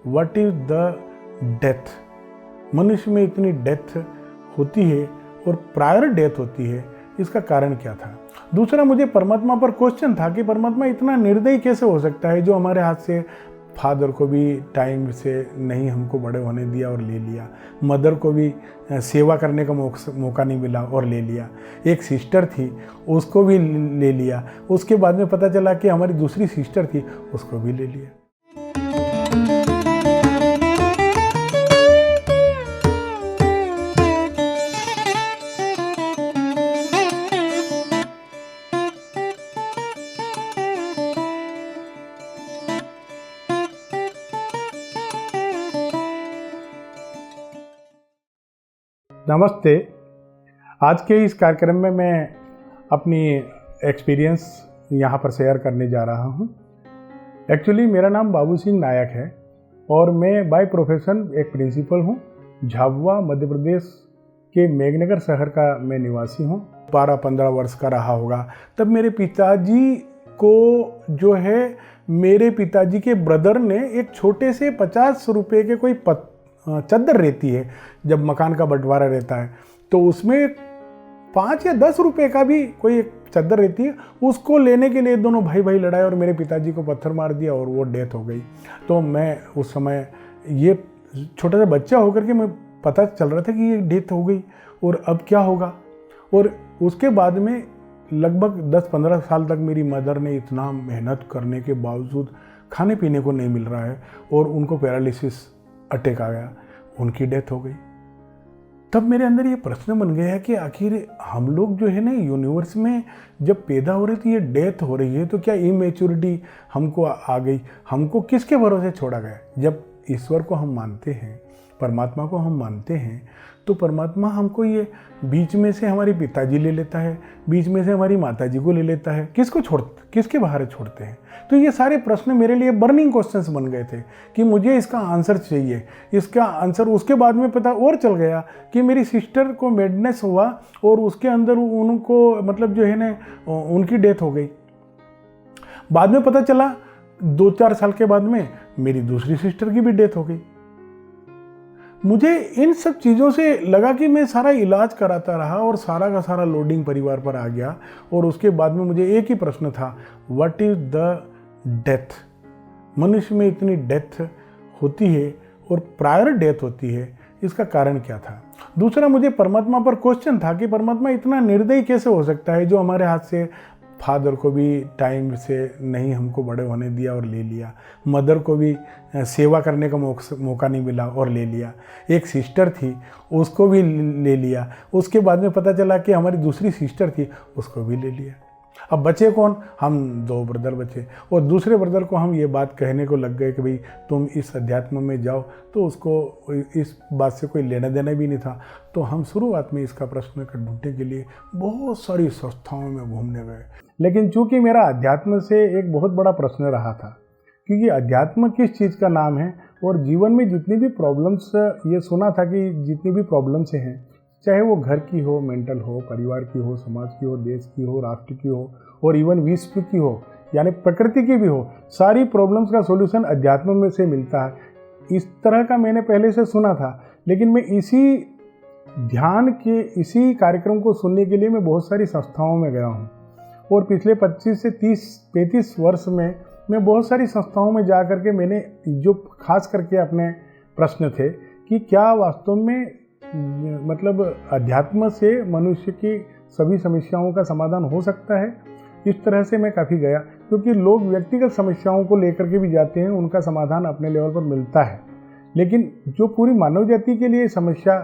What is the death. मनुष्य में इतनी डेथ होती है और प्रायर डेथ होती है, इसका कारण क्या था। दूसरा, मुझे परमात्मा पर क्वेश्चन था कि परमात्मा इतना निर्दयी कैसे हो सकता है, जो हमारे हाथ से फादर को भी टाइम से नहीं हमको बड़े होने दिया और ले लिया, मदर को भी सेवा करने का मौका नहीं मिला और ले लिया, एक सिस्टर थी उसको भी ले लिया, उसके बाद में पता चला कि हमारी दूसरी सिस्टर थी उसको भी ले लिया। नमस्ते। आज के इस कार्यक्रम में मैं अपनी एक्सपीरियंस यहाँ पर शेयर करने जा रहा हूँ। एक्चुअली मेरा नाम बाबू सिंह नायक है और मैं बाय प्रोफेशन एक प्रिंसिपल हूँ। झाबुआ मध्य प्रदेश के मेघनगर शहर का मैं निवासी हूँ। 12-15 वर्ष का रहा होगा तब मेरे पिताजी को जो है, मेरे पिताजी के ब्रदर ने एक छोटे से 50 रुपये के कोई चद्दर रहती है, जब मकान का बंटवारा रहता है तो उसमें 5 या 10 रुपये का भी कोई एक चद्दर रहती है, उसको लेने के लिए दोनों भाई भाई लड़ाए और मेरे पिताजी को पत्थर मार दिया और वो डेथ हो गई। तो मैं उस समय ये छोटा सा बच्चा होकर के मैं पता चल रहा था कि ये डेथ हो गई और अब क्या होगा। और उसके बाद में लगभग 10-15 साल तक मेरी मदर ने इतना मेहनत करने के बावजूद खाने पीने को नहीं मिल रहा है और उनको पैरालिसिस अटैक आ गया, उनकी डेथ हो गई। तब मेरे अंदर ये प्रश्न बन गया कि आखिर हम लोग जो है ना, यूनिवर्स में जब पैदा हो रहे थे, ये डेथ हो रही है, तो क्या इमेच्योरिटी हमको आ गई, हमको किसके भरोसे छोड़ा गया। जब ईश्वर को हम मानते हैं, परमात्मा को हम मानते हैं, तो परमात्मा हमको ये बीच में से हमारे पिताजी ले लेता है, बीच में से हमारी माताजी को ले लेता है, किसके बाहर छोड़ते हैं। तो ये सारे प्रश्न मेरे लिए बर्निंग क्वेश्चंस बन गए थे कि मुझे इसका आंसर चाहिए। इसका आंसर उसके बाद में पता और चल गया कि मेरी सिस्टर को मेडनेस हुआ और उसके अंदर उनको मतलब जो है ना, उनकी डेथ हो गई। बाद में पता चला 2-4 साल के बाद में मेरी दूसरी सिस्टर की भी डेथ हो गई। मुझे इन सब चीज़ों से लगा कि मैं सारा इलाज कराता रहा और सारा का सारा लोडिंग परिवार पर आ गया। और उसके बाद में मुझे एक ही प्रश्न था, व्हाट इज द डेथ। मनुष्य में इतनी डेथ होती है और प्रायर डेथ होती है, इसका कारण क्या था। दूसरा, मुझे परमात्मा पर क्वेश्चन था कि परमात्मा इतना निर्दयी कैसे हो सकता है, जो हमारे हाथ से फादर को भी टाइम से नहीं हमको बड़े होने दिया और ले लिया, मदर को भी सेवा करने का मौका नहीं मिला और ले लिया, एक सिस्टर थी उसको भी ले लिया, उसके बाद में पता चला कि हमारी दूसरी सिस्टर थी उसको भी ले लिया। अब बचे कौन, हम 2 ब्रदर बचे। और दूसरे ब्रदर को हम ये बात कहने को लग गए कि भाई तुम इस अध्यात्म में जाओ, तो उसको इस बात से कोई लेना देना भी नहीं था। तो हम शुरुआत में इसका प्रश्न ढूंढने के लिए बहुत सारी संस्थाओं में घूमने गए। लेकिन चूंकि मेरा अध्यात्म से एक बहुत बड़ा प्रश्न रहा था, क्योंकि अध्यात्म किस चीज़ का नाम है, और जीवन में जितनी भी प्रॉब्लम्स, ये सुना था कि जितनी भी प्रॉब्लम्स हैं, चाहे वो घर की हो, मेंटल हो, परिवार की हो, समाज की हो, देश की हो, राष्ट्र की हो, और इवन विश्व की हो, यानी प्रकृति की भी हो, सारी प्रॉब्लम्स का सॉल्यूशन अध्यात्म में से मिलता है। इस तरह का मैंने पहले से सुना था। लेकिन मैं इसी ध्यान के इसी कार्यक्रम को सुनने के लिए मैं बहुत सारी संस्थाओं में गया हूँ, और पिछले 25 से 35 वर्ष में मैं बहुत सारी संस्थाओं में जा कर के मैंने जो खास करके अपने प्रश्न थे कि क्या वास्तव में मतलब अध्यात्म से मनुष्य की सभी समस्याओं का समाधान हो सकता है। इस तरह से मैं काफ़ी गया, क्योंकि लोग व्यक्तिगत समस्याओं को लेकर के भी जाते हैं, उनका समाधान अपने लेवल पर मिलता है। लेकिन जो पूरी मानव जाति के लिए समस्या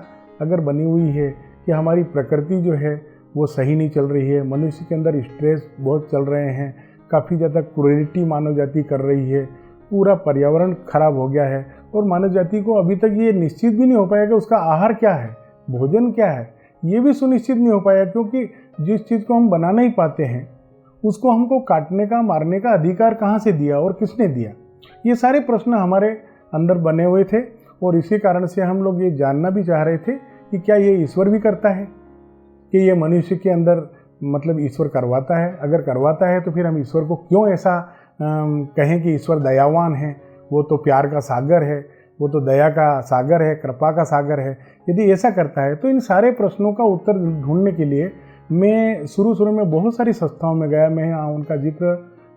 अगर बनी हुई है कि हमारी प्रकृति जो है वो सही नहीं चल रही है, मनुष्य के अंदर स्ट्रेस बहुत चल रहे हैं, काफ़ी ज़्यादा क्रूरटी मानव जाति कर रही है, पूरा पर्यावरण खराब हो गया है, और मानव जाति को अभी तक ये निश्चित भी नहीं हो पाया कि उसका आहार क्या है, भोजन क्या है, ये भी सुनिश्चित नहीं हो पाया। क्योंकि जिस चीज़ को हम बना नहीं पाते हैं उसको हमको काटने का, मारने का अधिकार कहाँ से दिया और किसने दिया। ये सारे प्रश्न हमारे अंदर बने हुए थे, और इसी कारण से हम लोग ये जानना भी चाह रहे थे कि क्या ये ईश्वर भी करता है, कि ये मनुष्य के अंदर मतलब ईश्वर करवाता है। अगर करवाता है तो फिर हम ईश्वर को क्यों ऐसा कहें कि ईश्वर दयावान है, वो तो प्यार का सागर है, वो तो दया का सागर है, कृपा का सागर है। यदि ऐसा करता है तो इन सारे प्रश्नों का उत्तर ढूंढने के लिए मैं शुरू में बहुत सारी संस्थाओं में गया। मैं उनका जिक्र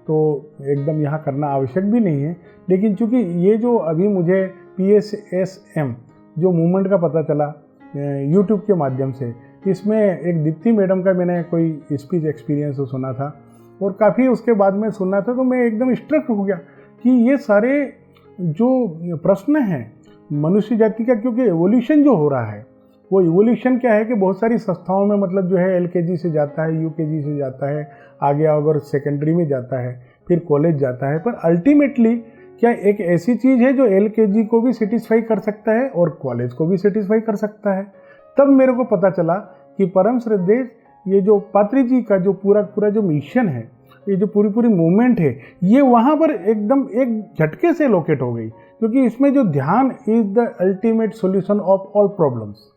तो एकदम यहाँ करना आवश्यक भी नहीं है, लेकिन चूंकि ये जो अभी मुझे PSSM जो मूवमेंट का पता चला YouTube के माध्यम से, इसमें एक दीप्ति मैडम का मैंने कोई स्पीच एक्सपीरियंस सुना था और काफ़ी उसके बाद में सुना था, तो मैं एकदम स्ट्रक हो गया कि ये सारे जो प्रश्न हैं मनुष्य जाति का, क्योंकि एवोल्यूशन जो हो रहा है वो इवोल्यूशन क्या है कि बहुत सारी संस्थाओं में मतलब जो है LKG से जाता है, UKG से जाता है, आगे अगर सेकेंडरी में जाता है, फिर कॉलेज जाता है, पर अल्टीमेटली क्या एक ऐसी चीज़ है जो LKG को भी सेटिस्फाई कर सकता है और कॉलेज को भी सेटिस्फाई कर सकता है। तब मेरे को पता चला कि परम श्रद्धेय ये जो पात्री जी का जो पूरा जो मिशन है, ये जो पूरी मूवमेंट है, ये वहाँ पर एकदम एक झटके से लोकेट हो गई, क्योंकि इसमें जो ध्यान is the ultimate solution of all problems.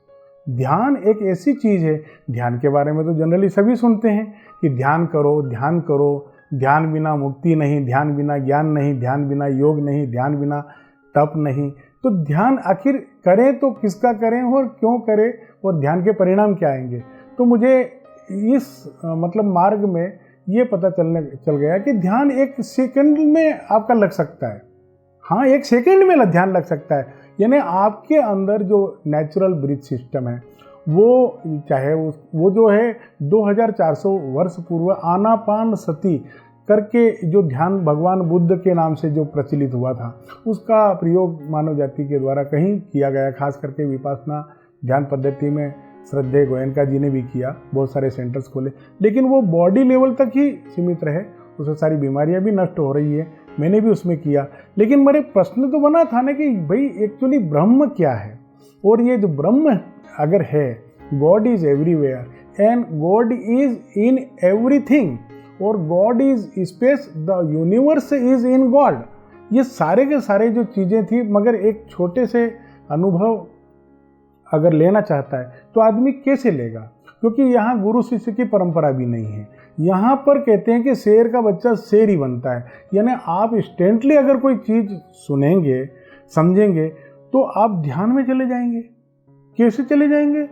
ध्यान एक ऐसी चीज़ है, ध्यान के बारे में तो जनरली सभी सुनते हैं कि ध्यान करो, ध्यान करो, ध्यान बिना मुक्ति नहीं, ध्यान बिना ज्ञान नहीं, ध्यान बिना योग नहीं, ध्यान बिना तप नहीं। तो ध्यान आखिर करें तो किसका करें और क्यों करें और ध्यान के परिणाम क्या आएंगे। तो मुझे इस मतलब मार्ग में ये पता चल गया कि ध्यान एक सेकंड में आपका लग सकता है। हाँ, एक सेकंड में ध्यान लग सकता है, यानी आपके अंदर जो नेचुरल ब्रीथ सिस्टम है वो चाहे वो जो है 2400 वर्ष पूर्व आनापान सती करके जो ध्यान भगवान बुद्ध के नाम से जो प्रचलित हुआ था, उसका प्रयोग मानव जाति के द्वारा कहीं किया गया, खास करके विपासना ध्यान पद्धति में श्रद्धेय गोयनका जी ने भी किया, बहुत सारे सेंटर्स खोले, लेकिन वो बॉडी लेवल तक ही सीमित रहे, उससे सारी बीमारियां भी नष्ट हो रही है। मैंने भी उसमें किया, लेकिन मेरे प्रश्न तो बना था ना कि भाई एक्चुअली ब्रह्म क्या है, और ये जो ब्रह्म अगर है, God is everywhere and God is in everything, और God is space, the universe is in God. ये सारे के सारे जो चीज़ें थी, मगर एक छोटे से अनुभव अगर लेना चाहता है तो आदमी कैसे लेगा, क्योंकि यहाँ गुरु शिष्य की परंपरा भी नहीं है। यहाँ पर कहते हैं कि शेर का बच्चा शेर ही बनता है, यानी आप इंस्टेंटली अगर कोई चीज़ सुनेंगे, समझेंगे, तो आप ध्यान में चले जाएंगे। कैसे चले जाएंगे?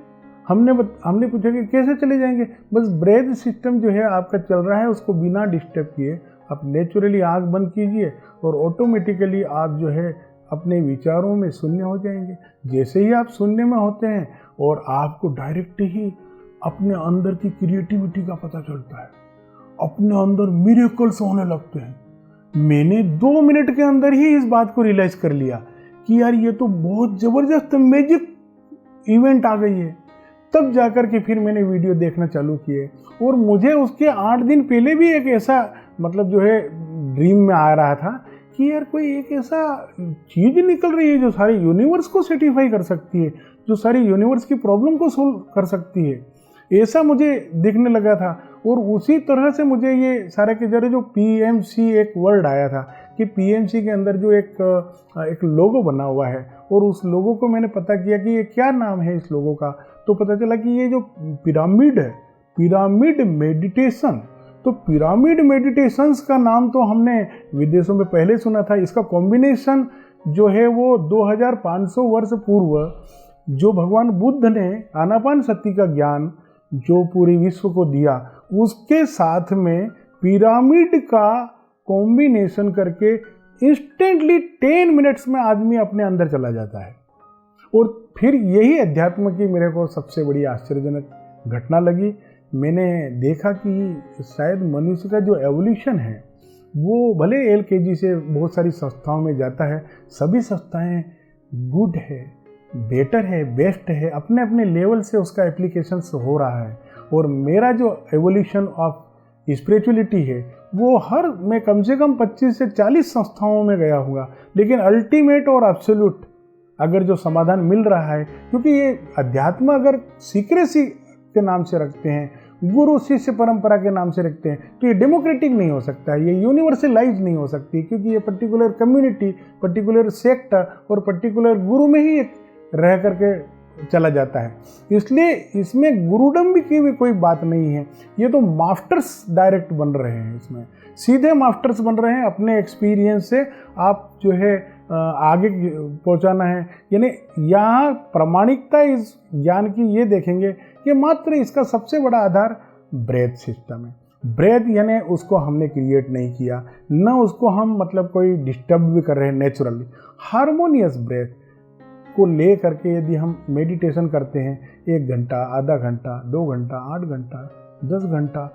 हमने पूछा कि कैसे चले जाएंगे? बस ब्रेथ सिस्टम जो है आपका चल रहा है, उसको बिना डिस्टर्ब किए आप नेचुरली आँख बंद कीजिए और ऑटोमेटिकली आप जो है अपने विचारों में शून्य हो जाएंगे। जैसे ही आप शून्य में होते हैं और आपको डायरेक्ट ही अपने अंदर की क्रिएटिविटी का पता चलता है, अपने अंदर मिरेकल्स होने लगते हैं। मैंने 2 मिनट के अंदर ही इस बात को रियलाइज कर लिया कि यार ये तो बहुत ज़बरदस्त मैजिक इवेंट आ गई है। तब जाकर के फिर मैंने वीडियो देखना चालू किए, और मुझे उसके 8 दिन पहले भी एक ऐसा मतलब जो है ड्रीम में आ रहा था कि यार कोई एक ऐसा चीज़ निकल रही है जो सारे यूनिवर्स को सेटिस्फाई कर सकती है, जो सारी यूनिवर्स की प्रॉब्लम को सोल्व कर सकती है, ऐसा मुझे दिखने लगा था। और उसी तरह से मुझे ये सारे के जरिए जो PMC एक वर्ड आया था कि PMC के अंदर जो एक लोगो बना हुआ है, और उस लोगो को मैंने पता किया कि ये क्या नाम है इस लोगो का, तो पता चला कि ये जो पिरामिड है, पिरामिड मेडिटेशन। तो पिरामिड मेडिटेशंस का नाम तो हमने विदेशों में पहले सुना था। इसका कॉम्बिनेशन जो है वो 2500 वर्ष पूर्व जो भगवान बुद्ध ने आनापान सती का ज्ञान जो पूरी विश्व को दिया, उसके साथ में पिरामिड का कॉम्बिनेशन करके इंस्टेंटली 10 मिनट्स में आदमी अपने अंदर चला जाता है। और फिर यही अध्यात्म की मेरे को सबसे बड़ी आश्चर्यजनक घटना लगी। मैंने देखा कि शायद मनुष्य का जो एवोल्यूशन है वो भले LKG से बहुत सारी संस्थाओं में जाता है, सभी संस्थाएं गुड है, बेटर है, बेस्ट है, अपने अपने लेवल से उसका एप्लीकेशन हो रहा है। और मेरा जो एवोल्यूशन ऑफ स्पिरिचुअलिटी है वो मैं कम से कम 25 से 40 संस्थाओं में गया होगा, लेकिन अल्टीमेट और एब्सोल्यूट अगर जो समाधान मिल रहा है, क्योंकि ये अध्यात्म अगर सीक्रेसी के नाम से रखते हैं, गुरु शिष्य परंपरा के नाम से रखते हैं, तो ये डेमोक्रेटिक नहीं हो सकता है, ये यूनिवर्सलाइज नहीं हो सकती, क्योंकि ये पर्टिकुलर कम्युनिटी, पर्टिकुलर सेक्ट और पर्टिकुलर गुरु में ही रह करके चला जाता है। इसलिए इसमें गुरुडम की भी कोई बात नहीं है। ये तो मास्टर्स डायरेक्ट बन रहे हैं, इसमें सीधे मास्टर्स बन रहे हैं। अपने एक्सपीरियंस से आप जो है आगे पहुंचाना है। यानी यहाँ प्रामाणिकता इस ज्ञान की ये देखेंगे कि मात्र इसका सबसे बड़ा आधार ब्रेथ सिस्टम है। ब्रेथ यानी उसको हमने क्रिएट नहीं किया, न उसको हम मतलब कोई डिस्टर्ब भी कर रहे हैं। नेचुरली हारमोनियस ब्रेथ को ले करके यदि हम मेडिटेशन करते हैं 1 घंटा, आधा घंटा, 2 घंटा, 8 घंटा, 10 घंटा,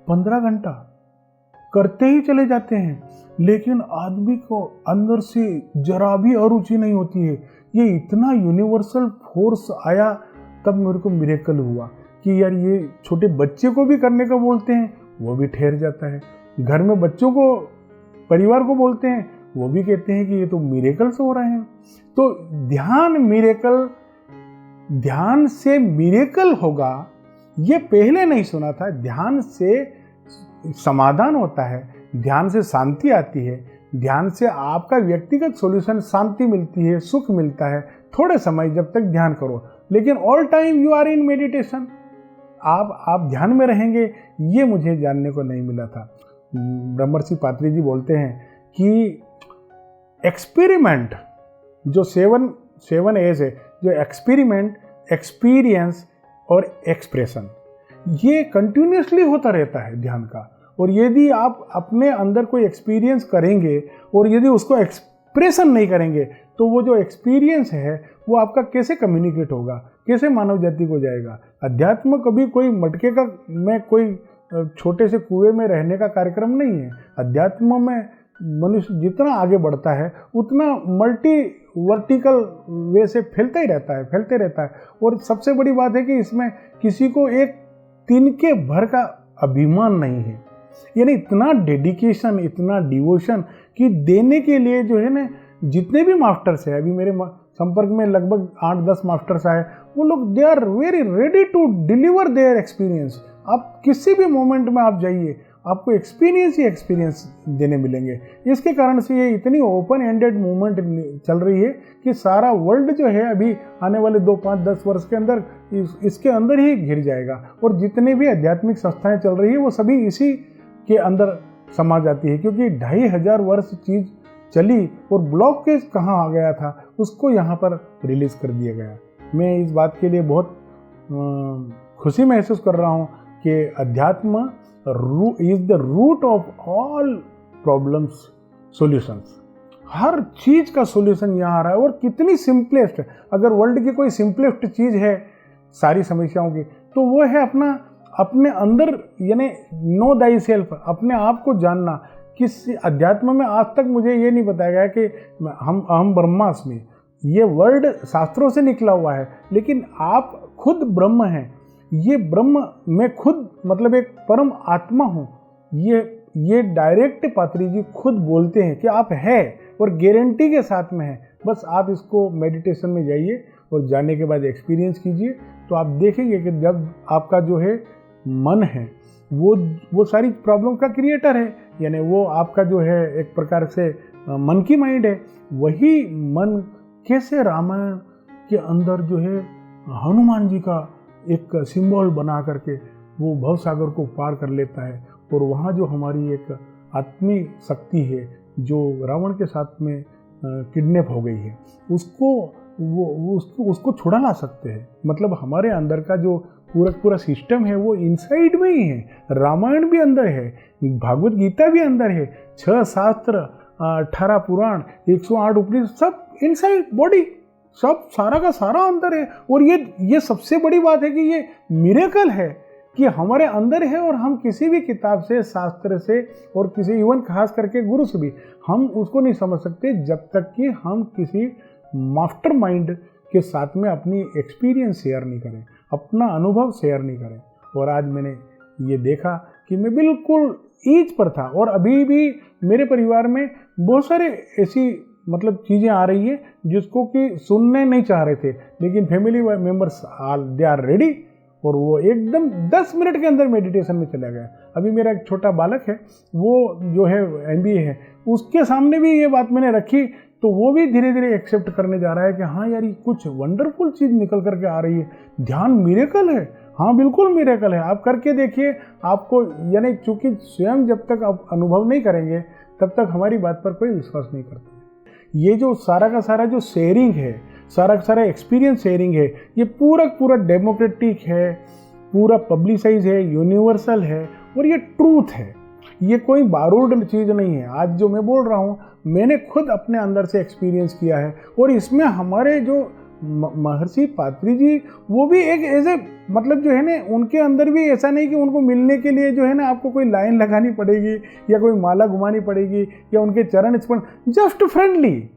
15 घंटा करते ही चले जाते हैं, लेकिन आदमी को अंदर से जरा भी अरुचि नहीं होती है। ये इतना यूनिवर्सल फोर्स आया, तब मेरे को मिरेकल हुआ कि यार ये छोटे बच्चे को भी करने का बोलते हैं, वो भी ठहर जाता है। घर में बच्चों को, परिवार को बोलते हैं, वो भी कहते हैं कि ये तो मिरेकल से हो रहे हैं। तो ध्यान मिरेकल, ध्यान से मिरेकल होगा, ये पहले नहीं सुना था। ध्यान से समाधान होता है, ध्यान से शांति आती है, ध्यान से आपका व्यक्तिगत सॉल्यूशन, शांति मिलती है, सुख मिलता है थोड़े समय जब तक ध्यान करो। लेकिन all time you are in meditation, आप ध्यान में रहेंगे, ये मुझे जानने को नहीं मिला था। ब्रह्मर्षि पातरी जी बोलते हैं कि एक्सपेरिमेंट जो 7 एज है, जो एक्सपेरिमेंट, एक्सपीरियंस और एक्सप्रेशन, ये कंटिन्यूसली होता रहता है ध्यान का। और यदि आप अपने अंदर कोई एक्सपीरियंस करेंगे और यदि उसको एक्सप्रेशन नहीं करेंगे, तो वो जो एक्सपीरियंस है वो आपका कैसे कम्युनिकेट होगा, कैसे मानव जाति को जाएगा। अध्यात्म कभी कोई मटके का में कोई छोटे से कुएं में रहने का कार्यक्रम नहीं है। अध्यात्म में मनुष्य जितना आगे बढ़ता है उतना वर्टिकल वे से फैलता ही रहता है, फैलते रहता है। और सबसे बड़ी बात है कि इसमें किसी को एक तिनके भर का अभिमान नहीं है। यानी इतना डेडिकेशन, इतना डिवोशन कि देने के लिए जो है ना, जितने भी मास्टर्स हैं, अभी मेरे संपर्क में लगभग 8-10 मास्टर्स आए, वो लोग they are very ready to deliver their experience. आप किसी भी मोमेंट में आप जाइए, आपको एक्सपीरियंस ही एक्सपीरियंस देने मिलेंगे। इसके कारण से ये इतनी ओपन एंडेड मूवमेंट चल रही है कि सारा वर्ल्ड जो है अभी आने वाले 2, 5, 10 वर्ष के अंदर इसके अंदर ही घिर जाएगा। और जितने भी आध्यात्मिक संस्थाएं चल रही है वो सभी इसी के अंदर समा जाती है, क्योंकि 2500 वर्ष चीज़ चली और ब्लॉकेज कहाँ आ गया था, उसको यहाँ पर रिलीज कर दिया गया। मैं इस बात के लिए बहुत खुशी महसूस कर रहा हूँ कि अध्यात्म is the root of all problems solutions. हर चीज का सॉल्यूशन यहाँ आ रहा है। और कितनी सिंपलेस्ट, अगर वर्ल्ड की कोई सिंपलेस्ट चीज है सारी समस्याओं की, तो वो है अपने अंदर, यानी नो दाई सेल्फ, अपने आप को जानना। किस अध्यात्म में आज तक मुझे ये नहीं बताया गया कि हम ब्रह्मास्मि, ये वर्ड शास्त्रों से निकला हुआ है, लेकिन आप खुद ब्रह्म हैं। ये ब्रह्म, मैं खुद मतलब एक परम आत्मा हूँ, ये डायरेक्ट पात्री जी खुद बोलते हैं कि आप है, और गारंटी के साथ में है। बस आप इसको मेडिटेशन में जाइए और जाने के बाद एक्सपीरियंस कीजिए, तो आप देखेंगे कि जब आपका जो है मन है वो सारी प्रॉब्लम का क्रिएटर है। यानी वो आपका जो है एक प्रकार से मन की माइंड है। वही मन कैसे रामायण के अंदर जो है हनुमान जी का एक सिंबल बना करके वो भवसागर को पार कर लेता है, और वहाँ जो हमारी एक आत्मी शक्ति है जो रावण के साथ में किडनैप हो गई है, उसको छुड़ा ला सकते हैं। मतलब हमारे अंदर का जो पूरा सिस्टम है वो इनसाइड में ही है। रामायण भी अंदर है, भागवत गीता भी अंदर है, 6 शास्त्र, 18 पुराण, 108 उपनिषद, सब इनसाइड बॉडी, सब सारा का सारा अंदर है। और ये सबसे बड़ी बात है कि ये मिरेकल है कि हमारे अंदर है, और हम किसी भी किताब से, शास्त्र से, और किसी इवन खास करके गुरु से भी हम उसको नहीं समझ सकते जब तक कि हम किसी मास्टर माइंड के साथ में अपनी एक्सपीरियंस शेयर नहीं करें, अपना अनुभव शेयर नहीं करें। और आज मैंने ये देखा कि मैं बिल्कुल ईज पर था, और अभी भी मेरे परिवार में बहुत सारे ऐसी मतलब चीज़ें आ रही है जिसको कि सुनने नहीं चाह रहे थे, लेकिन family members they are ready, और वो एकदम 10 मिनट के अंदर मेडिटेशन में चला गया। अभी मेरा एक छोटा बालक है, वो जो है MBA है, उसके सामने भी ये बात मैंने रखी, तो वो भी धीरे धीरे एक्सेप्ट करने जा रहा है कि हाँ यार, ये कुछ वंडरफुल चीज़ निकल करके आ रही है। ध्यान मिरेकल है, हाँ बिल्कुल मिरेकल है। आप करके देखिए, आपको, यानी चूंकि स्वयं जब तक आप अनुभव नहीं करेंगे तब तक हमारी बात पर कोई विश्वास नहीं करता। ये जो सारा का सारा जो शेयरिंग है, सारा का सारा एक्सपीरियंस शेयरिंग है, ये पूरा पूरा डेमोक्रेटिक है, पूरा पब्लिसाइज है, यूनिवर्सल है और ये ट्रूथ है। ये कोई बारूद चीज़ नहीं है। आज जो मैं बोल रहा हूँ मैंने खुद अपने अंदर से एक्सपीरियंस किया है और इसमें हमारे जो महर्षि पात्री जी वो भी एक ऐसे मतलब जो है ना, उनके अंदर भी ऐसा नहीं कि उनको मिलने के लिए जो है ना आपको कोई लाइन लगानी पड़ेगी या कोई माला घुमानी पड़ेगी या उनके चरण स्पर्श, जस्ट फ्रेंडली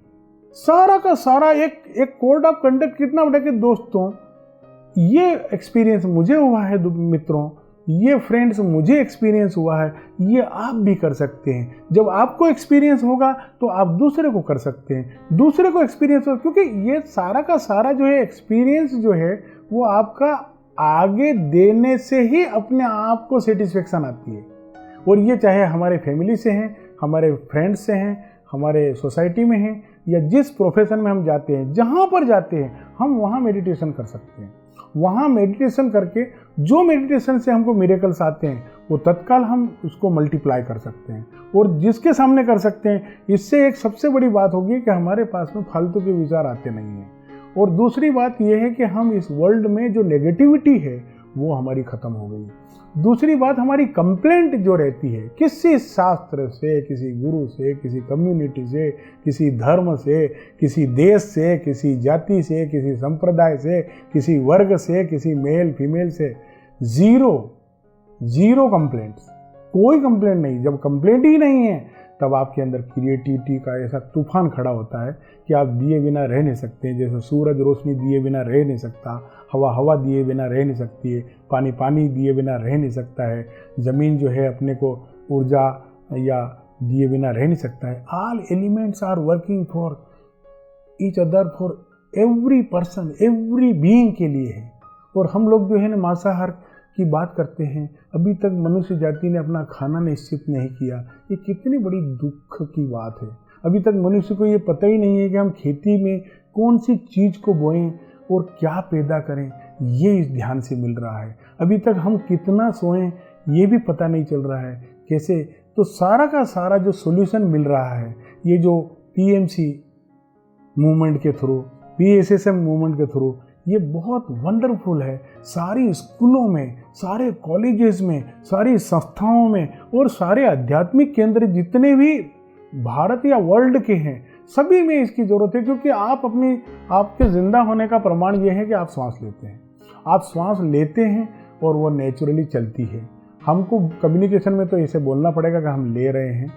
सारा का सारा एक कोड ऑफ कंडक्ट। कितना बड़ा कि दोस्तों ये एक्सपीरियंस मुझे हुआ है, मित्रों ये फ्रेंड्स मुझे एक्सपीरियंस हुआ है, ये आप भी कर सकते हैं। जब आपको एक्सपीरियंस होगा तो आप दूसरे को कर सकते हैं, दूसरे को एक्सपीरियंस होगा, क्योंकि ये सारा का सारा जो है एक्सपीरियंस जो है वो आपका आगे देने से ही अपने आप को सेटिस्फेक्शन आती है। और ये चाहे हमारे फैमिली से हैं, हमारे फ्रेंड्स से हैं, हमारे सोसाइटी में हैं या जिस प्रोफेशन में हम जाते हैं, जहाँ पर जाते हैं हम वहाँ मेडिटेशन कर सकते हैं। वहाँ मेडिटेशन करके जो मेडिटेशन से हमको मिरेकल्स आते हैं वो तत्काल हम उसको मल्टीप्लाई कर सकते हैं और जिसके सामने कर सकते हैं। इससे एक सबसे बड़ी बात होगी कि हमारे पास में फालतू के विचार आते नहीं हैं। और दूसरी बात यह है कि हम इस वर्ल्ड में जो नेगेटिविटी है वो हमारी ख़त्म हो गई। दूसरी बात, हमारी कंप्लेंट जो रहती है किसी शास्त्र से, किसी गुरु से, किसी कम्युनिटी से, किसी धर्म से, किसी देश से, किसी जाति से, किसी संप्रदाय से, किसी वर्ग से, किसी मेल फीमेल से, जीरो कंप्लेंट्स, कोई कंप्लेंट नहीं। जब कंप्लेंट ही नहीं है तब आपके अंदर क्रिएटिविटी का ऐसा तूफान खड़ा होता है कि आप दिए बिना रह नहीं सकते हैं। जैसे सूरज रोशनी दिए बिना रह नहीं सकता, हवा दिए बिना रह नहीं सकती है, पानी दिए बिना रह नहीं सकता है, ज़मीन जो है अपने को ऊर्जा या दिए बिना रह नहीं सकता है। All elements are working for each other, for every person, every being के लिए है। और हम लोग जो है ना मांसाहार की बात करते हैं, अभी तक मनुष्य जाति ने अपना खाना निश्चित नहीं किया। ये कितनी बड़ी दुख की बात है। अभी तक मनुष्य को ये पता ही नहीं है कि हम खेती में कौन सी चीज़ को बोएं और क्या पैदा करें, ये इस ध्यान से मिल रहा है। अभी तक हम कितना सोएं ये भी पता नहीं चल रहा है कैसे। तो सारा का सारा जो सॉल्यूशन मिल रहा है ये जो PMC मूवमेंट के थ्रू, PSSM मूवमेंट के थ्रू, ये बहुत वंडरफुल है। सारी स्कूलों में, सारे कॉलेजेस में, सारी संस्थाओं में और सारे आध्यात्मिक केंद्र जितने भी भारत या वर्ल्ड के हैं सभी में इसकी ज़रूरत है। क्योंकि आपके ज़िंदा होने का प्रमाण ये है कि आप श्वास लेते हैं। आप श्वास लेते हैं और वो नेचुरली चलती है। हमको कम्युनिकेशन में तो इसे बोलना पड़ेगा कि हम ले रहे हैं,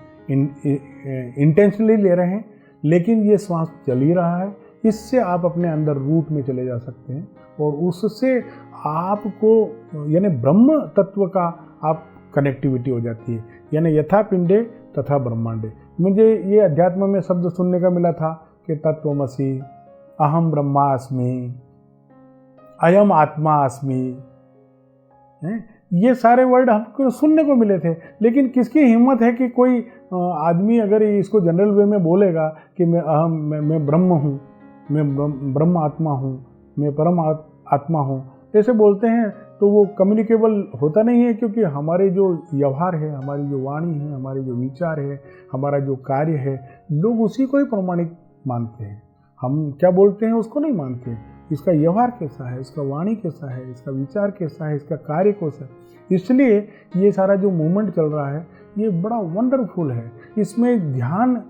इंटेंशनली ले रहे हैं, लेकिन ये श्वास चल ही रहा है। इससे आप अपने अंदर रूट में चले जा सकते हैं और उससे आपको यानी ब्रह्म तत्व का आप कनेक्टिविटी हो जाती है। यानी यथा पिंडे तथा ब्रह्मांडे। मुझे ये अध्यात्म में शब्द सुनने का मिला था कि तत्वमसि, अहम ब्रह्मास्मि, अयम आत्मा अस्मि, ये सारे वर्ड हमको सुनने को मिले थे। लेकिन किसकी हिम्मत है कि कोई आदमी अगर इसको जनरल वे में बोलेगा कि मैं ब्रह्म हूँ, मैं ब्रह्म आत्मा हूँ, मैं परम आत्मा हूँ, ऐसे बोलते हैं तो वो कम्युनिकेबल होता नहीं है। क्योंकि हमारे जो व्यवहार है, हमारी जो वाणी है, हमारे जो विचार है, हमारा जो कार्य है, लोग उसी को ही प्रमाणिक मानते हैं। हम क्या बोलते हैं उसको नहीं मानते। इसका व्यवहार कैसा है, इसका वाणी कैसा है, इसका विचार कैसा है, इसका कार्य कैसा है। इसलिए ये सारा जो मूवमेंट चल रहा है ये बड़ा वंडरफुल है। इसमें ध्यान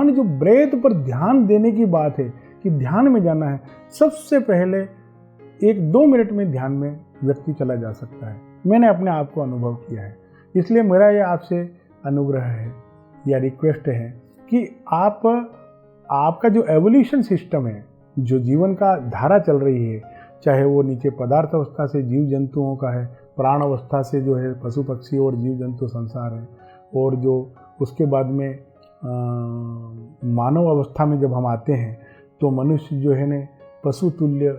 जो ब्रेथ पर ध्यान देने की बात है कि ध्यान में जाना है। सबसे पहले 1-2 मिनट में ध्यान में व्यक्ति चला जा सकता है। मैंने अपने आप को अनुभव किया है। इसलिए मेरा ये आपसे अनुग्रह है या रिक्वेस्ट है कि आपका जो एवोल्यूशन सिस्टम है, जो जीवन का धारा चल रही है, चाहे वो नीचे पदार्थ अवस्था से जीव जंतुओं का है, प्राण अवस्था से जो है पशु पक्षी और जीव जंतु संसार है, और जो उसके बाद में मानव अवस्था में जब हम आते हैं तो मनुष्य जो है ने पशु तुल्य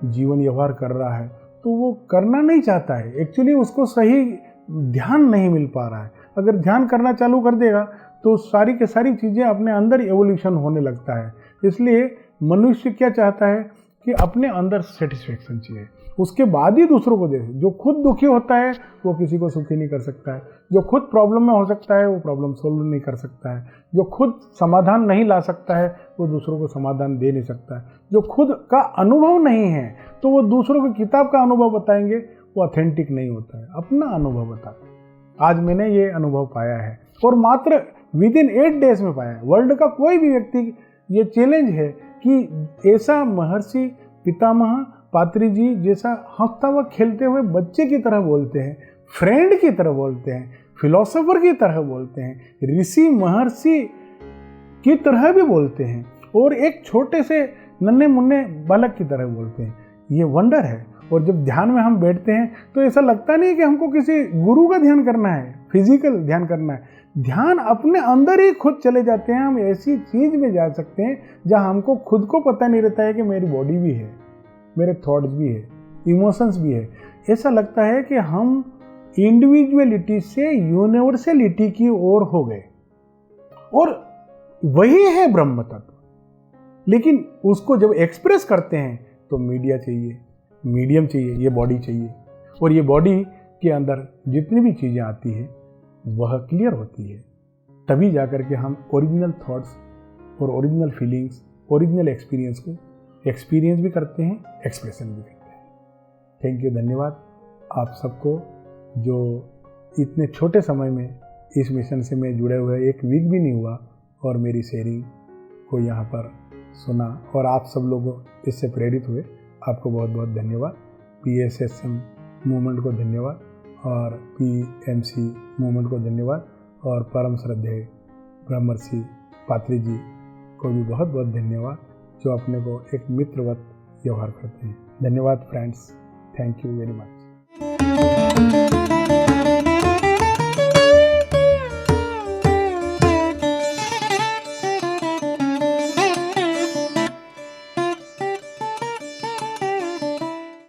जीवन व्यवहार कर रहा है। तो वो करना नहीं चाहता है, एक्चुअली उसको सही ध्यान नहीं मिल पा रहा है। अगर ध्यान करना चालू कर देगा तो सारी के सारी चीज़ें अपने अंदर एवोल्यूशन होने लगता है। इसलिए मनुष्य क्या चाहता है कि अपने अंदर सेटिस्फेक्शन चाहिए, उसके बाद ही दूसरों को दे। जो खुद दुखी होता है वो किसी को सुखी नहीं कर सकता है, जो खुद प्रॉब्लम में हो सकता है वो प्रॉब्लम सोल्व नहीं कर सकता है, जो खुद समाधान नहीं ला सकता है वो दूसरों को समाधान दे नहीं सकता है, जो खुद का अनुभव नहीं है तो वो दूसरों की किताब का अनुभव बताएंगे, वो ऑथेंटिक नहीं होता है, अपना अनुभव बताते हैं। आज मैंने ये अनुभव पाया है और मात्र विदिन 8 डेज में पाया है। वर्ल्ड का कोई भी व्यक्ति, ये चैलेंज है कि ऐसा महर्षि पितामह पात्री जी जैसा हंसता हुआ खेलते हुए बच्चे की तरह बोलते हैं, फ्रेंड की तरह बोलते हैं, फिलोसोफर की तरह बोलते हैं, ऋषि महर्षि की तरह भी बोलते हैं और एक छोटे से नन्हे मुन्ने बालक की तरह बोलते हैं। ये वंडर है। और जब ध्यान में हम बैठते हैं तो ऐसा लगता नहीं कि हमको किसी गुरु का ध्यान करना है, फिजिकल ध्यान करना है। ध्यान अपने अंदर ही खुद चले जाते हैं। हम ऐसी चीज में जा सकते हैं जहां हमको खुद को पता नहीं रहता है कि मेरी बॉडी भी है, मेरे थॉट्स भी है, इमोशंस भी है। ऐसा लगता है कि हम इंडिविजुअलिटी से यूनिवर्सलिटी की ओर हो गए और वही है ब्रह्म तत्व। लेकिन उसको जब एक्सप्रेस करते हैं तो मीडिया चाहिए, मीडियम चाहिए, ये बॉडी चाहिए। और ये बॉडी के अंदर जितनी भी चीज़ें आती हैं वह क्लियर होती है, तभी जाकर के हम ओरिजिनल थॉट्स और ओरिजिनल फीलिंग्स, ओरिजिनल एक्सपीरियंस को एक्सपीरियंस भी करते हैं, एक्सप्रेशन भी करते हैं। थैंक यू, धन्यवाद आप सबको जो इतने छोटे समय में इस मिशन से मैं जुड़े हुए, एक वीक भी नहीं हुआ और मेरी शेयरिंग को यहाँ पर सुना और आप सब लोग इससे प्रेरित हुए। आपको बहुत बहुत धन्यवाद। PSSM मूवमेंट को धन्यवाद और PMC मूवमेंट को धन्यवाद और परम श्रद्धेय ब्रह्मर्षि पात्री जी को भी बहुत बहुत धन्यवाद, जो अपने को एक मित्रवत व्यवहार करते हैं। धन्यवाद friends, thank you very much.